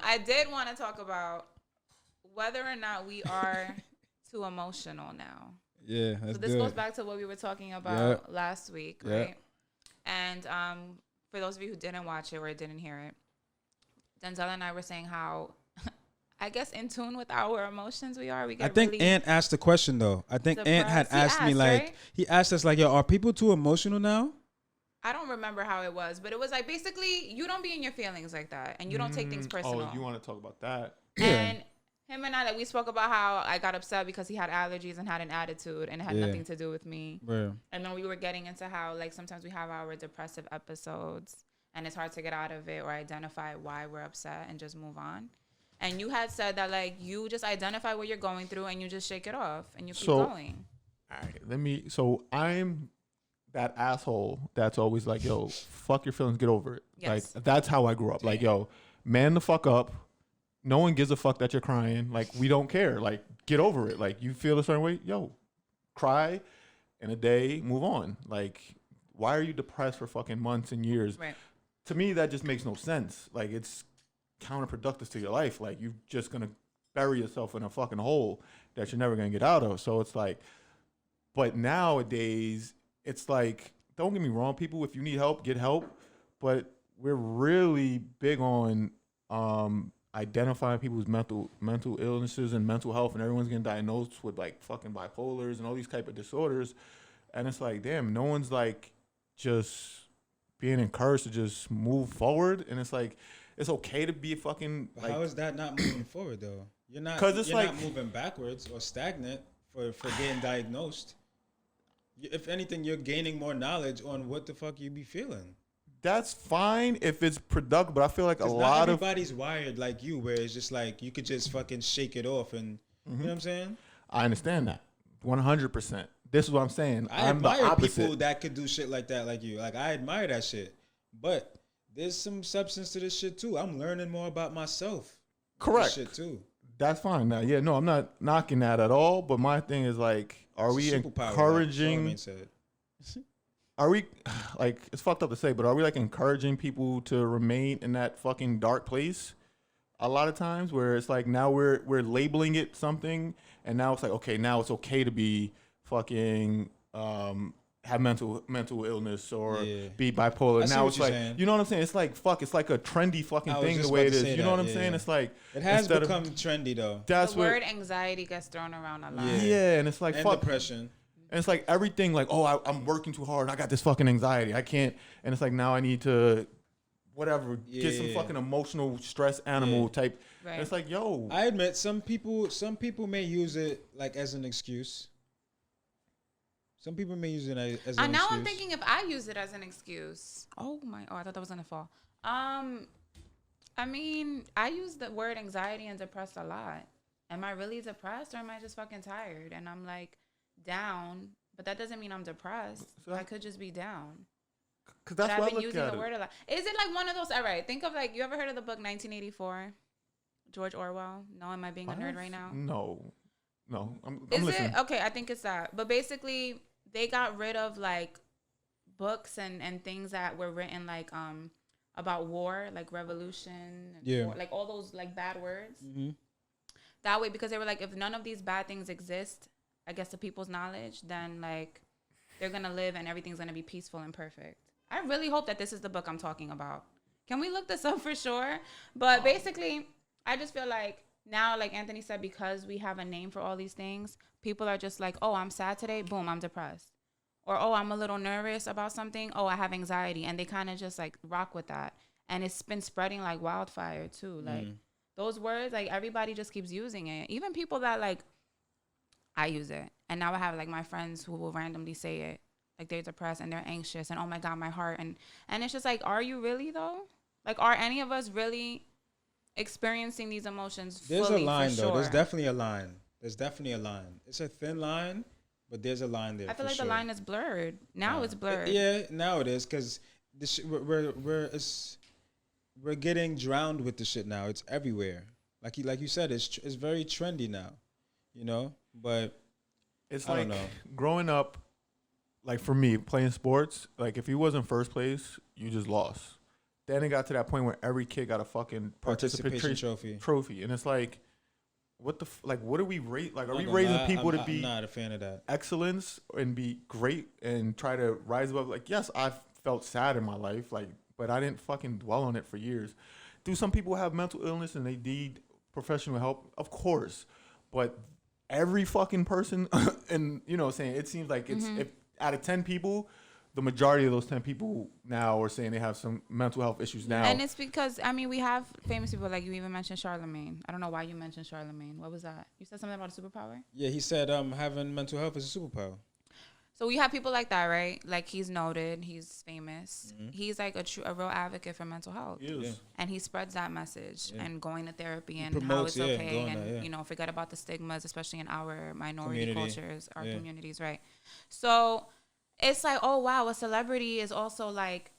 I did want to talk about whether or not we are too emotional now. Yeah, So let's this do goes it. back to what we were talking about last week, Yeah. right? And for those of you who didn't watch it or didn't hear it, Denzel and I were saying how, I guess, in tune with our emotions we are. We I get think really Ant asked the question though. I think Ant had depressed. He asked me asked, like right? he asked us like, yo, are people too emotional now? I don't remember how it was, but it was like basically you don't be in your feelings like that, and you don't take things personal. Oh, you want to talk about that? And him and I, like, we spoke about how I got upset because he had allergies and had an attitude, and it had nothing to do with me. Bro. And then we were getting into how, like, sometimes we have our depressive episodes, and it's hard to get out of it or identify why we're upset and just move on. And you had said that, like, you just identify what you're going through and you just shake it off and you keep going. All right, So I'm that asshole that's always like, yo, fuck your feelings, get over it. Yes. Like, that's how I grew up. Like, yo, man the fuck up. No one gives a fuck that you're crying. Like, we don't care. Like, get over it. Like, you feel a certain way, yo, cry in a day, move on. Like, why are you depressed for fucking months and years? Right. To me, that just makes no sense. Like, it's counterproductive to your life. Like, you're just gonna bury yourself in a fucking hole that you're never gonna get out of. So it's like, but nowadays, it's like, don't get me wrong, people, if you need help, get help. But we're really big on identifying people's mental illnesses and mental health, and everyone's getting diagnosed with like fucking bipolars and all these type of disorders. And it's like, damn, no one's like just being encouraged to just move forward. And it's like, it's okay to be fucking like, how is that not moving forward though? You're not 'Cause it's you're like- not moving backwards or stagnant for getting diagnosed. If anything, you're gaining more knowledge on what the fuck you be feeling. that's fine if it's productive, but I feel like a 'Cause lot not of everybody's wired like you, where it's just like you could just fucking shake it off, and you know what I'm saying. I understand that 100%. This is what I'm saying. I I'm the admire opposite. people that could do shit like that, like you. Like I admire that shit, but there's some substance to this shit too. I'm learning more about myself. Correct. Shit too. That's fine. Now, yeah, no, I'm not knocking that at all. But my thing is like, are we It's a superpower, like encouraging? Charlamagne said. Are we like? It's fucked up to say, but are we like encouraging people to remain in that fucking dark place? A lot of times, where it's like now we're labeling it something, and now it's like, okay, now it's okay to be fucking have mental illness or be bipolar. I see Now what it's you're like, saying. you know what I'm saying? It's like fuck. It's like a trendy fucking I was thing the just way about it to is. say You know that, what I'm yeah, saying? yeah. It's like It has instead become trendy though. that's The what. word anxiety gets thrown around a lot. Yeah, and it's like And fuck. depression. And it's like everything, like, oh, I'm working too hard. I got this fucking anxiety. I can't. And it's like now I need to, whatever, get some Yeah. fucking emotional stress animal type. Right. And it's like, yo, I admit some people may use it like as an excuse. Some people may use it as an excuse. Now I'm thinking if I use it as an excuse. Oh, I thought that was gonna fall. I mean, I use the word anxiety and depressed a lot. Am I really depressed or am I just fucking tired? And I'm like down, but that doesn't mean I'm depressed. So I could just be down. because But that's I've what I been look using at the it. word a lot. Is it like one of those? All right, think of like, you ever heard of the book 1984? George Orwell. No, am I being a nerd right now? No. I'm Is listening. it? Okay, I think it's that. But basically, they got rid of like books and things that were written like about war, like revolution, and war, like all those like bad words. Mm-hmm. That way, because they were like, if none of these bad things exist, I guess to people's knowledge, then like they're gonna live and everything's gonna be peaceful and perfect. I really hope that this is the book I'm talking about. Can we look this up for sure? But basically, I just feel like now, like Anthony said, because we have a name for all these things, people are just like, oh, I'm sad today. Boom, I'm depressed. Or, oh, I'm a little nervous about something. Oh, I have anxiety. And they kind of just like rock with that. And it's been spreading like wildfire too. Like those words, like everybody just keeps using it. Even people that like, I use it. And now I have like my friends who will randomly say it. Like they're depressed and they're anxious and oh my God, my heart. And it's just like, are you really though? Like, are any of us really experiencing these emotions There's fully, a line for though. sure? There's definitely a line. There's definitely a line. It's a thin line, but there's a line there. I feel for like sure. the line is blurred. Now it's blurred. Yeah, now it is because we're getting drowned with the shit now. It's everywhere. Like you said, it's very trendy now. You know, but It's I like don't know. growing up, like for me, playing sports, like if you wasn't first place, you just lost. then it got to that point where every kid got a fucking Participation trophy. trophy, and it's like, what the like? What are we rate? Like, are I'm we not gonna raising lie, people to I'm be not a fan of that. excellence and be great and try to rise above? Like, yes, I've felt sad in my life, like, but I didn't fucking dwell on it for years. Do some people have mental illness and they need professional help? Of course, but every fucking person, and you know, saying it seems like it's if out of 10 people, the majority of those 10 people now are saying they have some mental health issues now. And it's because, I mean, we have famous people, like you even mentioned Charlemagne. I don't know why you mentioned Charlemagne. What was that? You said something about a superpower? Yeah, he said having mental health is a superpower. So we have people like that, right? Like he's noted, he's famous. He's like a real advocate for mental health. Yes. Yeah. And he spreads that message and going to therapy and how promotes, it's yeah, okay doing and, that, yeah. you know, forget about the stigmas, especially in our minority Community. cultures, our Yeah. communities, right? So it's like, oh, wow, a celebrity is also like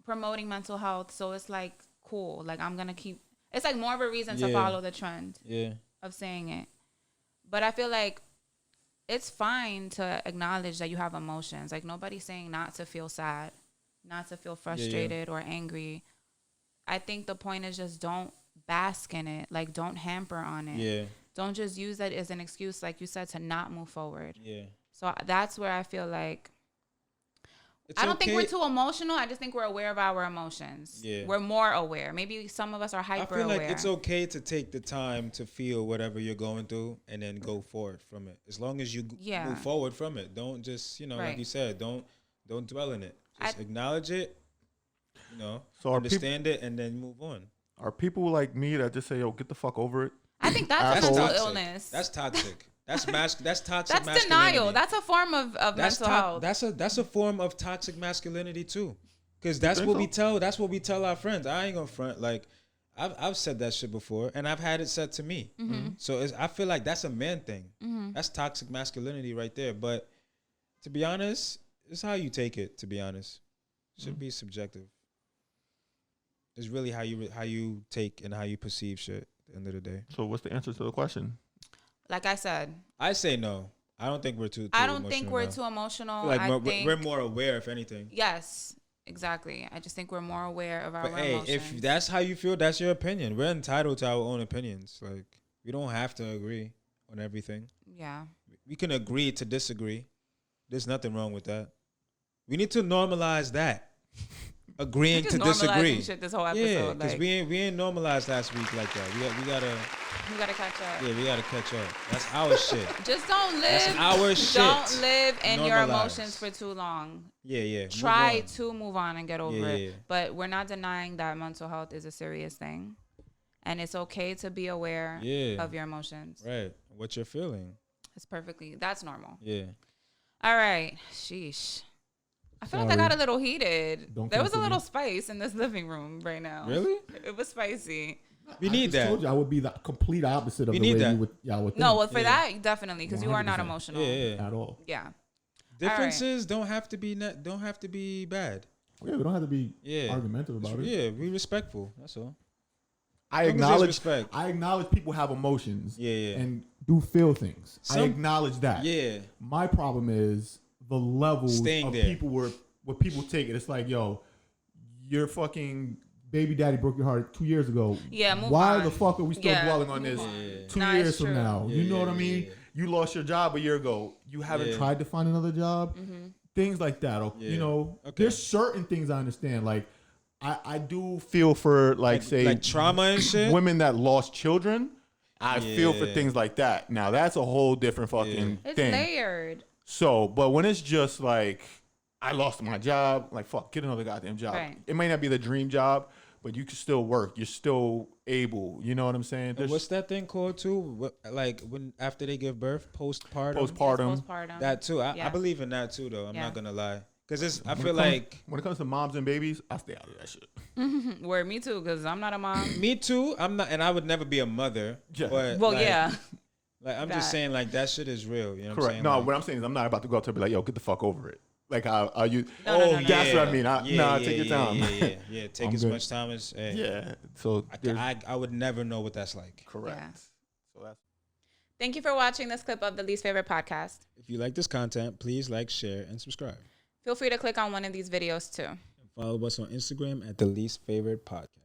promoting mental health. So it's like, cool. Like I'm going to keep, it's like more of a reason to Yeah. follow the trend Yeah. of saying it. But I feel like it's fine to acknowledge that you have emotions. Like nobody's saying not to feel sad, not to feel frustrated or angry. I think the point is just don't bask in it. Like don't hamper on it. Yeah. Don't just use that as an excuse, like you said, to not move forward. Yeah. So that's where I feel like It's I don't think okay- we're too emotional. I just think we're aware of our emotions. Yeah. We're more aware. Maybe some of us are I hyper feel like aware. it's okay to take the time to feel whatever you're going through and then go forward from it. As long as you Yeah. move forward from it, don't just like Right. you said, don't dwell in it. Just acknowledge it, So are understand it, and then move on. Are people like me that just say, "Yo, get the fuck over it"? I think that's Asshole. mental toxic. illness. That's toxic. That's that's toxic. That's masculinity. denial. That's a form of mental health. That's a form of toxic masculinity too, because that's what we tell our friends. I ain't gonna front. Like I've said that shit before, and I've had it said to me. So I feel like that's a man thing. That's toxic masculinity right there. But to be honest, it's how you take it. To be honest, it should be subjective. It's really how you take and how you perceive shit. At the end of the day, So what's the answer to the question? Like I said, I say no. I don't think we're too. I don't think emotional we're now. too emotional. Like I think we're more aware, if anything. yes, exactly. I just think we're more aware of our But hey, emotions. if that's how you feel, that's your opinion. We're entitled to our own opinions. Like we don't have to agree on everything. yeah, We can agree to disagree. There's nothing wrong with that. We need to normalize that. Agreeing just to disagree. normalizing shit this whole episode. Yeah, because like, we ain't normalized last week like that. We gotta we gotta catch up. we gotta catch up. That's our shit. Just don't live. That's our shit. Don't live in your Normalize. emotions for too long. Yeah. Move Try on. to move on and get over Yeah, it. yeah. But we're not denying that mental health is a serious thing, and it's okay to be aware Yeah. of your emotions. Right. What you're feeling. That's normal. Yeah. All right. Sheesh. I feel like I got a little heated. Don't There was a cancel me. little spice in this living room right now. Really? It was spicy. We I need just that. told you I would be the complete opposite of We the way need that. y'all would think. No, well, for Yeah. that, definitely, because you are not 100%. emotional. Yeah. At all. Yeah. Differences don't have to be bad. Yeah, we don't have to be Yeah. argumentative about it. Yeah, be respectful. That's all. I As long as there's acknowledge respect. I acknowledge people have emotions Yeah. and do feel things. I Some- acknowledge that. Yeah. My problem is the levels Staying of there. people where people take it. It's like, yo, your fucking baby daddy broke your heart 2 years ago. Yeah, move Why on. the fuck are we still Yeah, dwelling on move this on. Yeah. 2 Nah, years it's from true. now? Yeah, You know what I yeah, mean? yeah. You lost your job a year ago. You haven't Yeah. tried to find another job. Things like that. Yeah. You know, Okay. there's certain things I understand. Like, I do feel for like say like trauma and shit. women that lost children. I feel for Yeah. things like that. Now that's a whole different fucking It's thing. layered. So, but when it's just like I lost my job, like fuck, get another goddamn job. Right. It may not be the dream job, but you can still work. You're still able. You know what I'm saying? And There's what's that thing called too? Like when after they give birth, postpartum. postpartum. Yes, postpartum. That too. I Yeah. believe in that too, though. I'm Yeah. not gonna lie, because it's. I When feel it comes- like when it comes to moms and babies, I stay out of that shit. Word, me too, because I'm not a mom. me too. I'm not, and I would never be a mother. Yeah. But Well, like, yeah. Like I'm That. just saying, like that shit is real. You know what I'm Correct. saying? No, Like, what I'm saying is I'm not about to go up to her and be like, yo, get the fuck over it. Like, are you? No, no, no, no. That's what I mean. Yeah, Take your time. Yeah. Take I'm as good. much time as. Hey, Yeah. So there's- I would never know what that's like. correct. Yeah. So that's. Thank you for watching this clip of the Least Favorite Podcast. If you like this content, please like, share, and subscribe. Feel free to click on one of these videos too. And Follow us on Instagram at The Least Favorite Podcast.